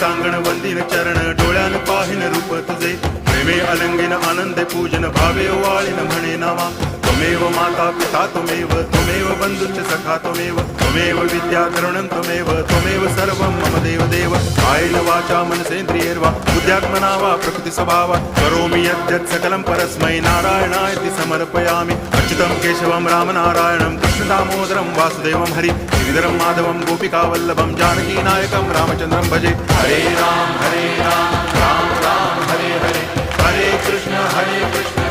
सांगण वंदिन चरण डोळ्यान पाहिन रूप तुझे प्रेमे अलंगिन आनंदे पूजन भावे ओवाळीन म्हणे नावा त्वमेव माता पिता त्वमेव बंधुश्च सखा त्वमेव विद्या तरुणं त्वमेव सर्वं मम देव कायेन वाचा मनसेन्द्रियैर्वा बुद्ध्यात्मना वा प्रकृति स्वभावा करोमि यद्यत् सकलं परस्मै नारायणायति समर्पयामि अच्युतं केशवं रामनारायणं कृष्णदामोदरं वासुदेवं हरि गिरिधरं माधवं गोपिकावल्लभं जानकीनायकं रामचन्द्रं भजे हरे राम राम राम हरे हरे हरे कृष्ण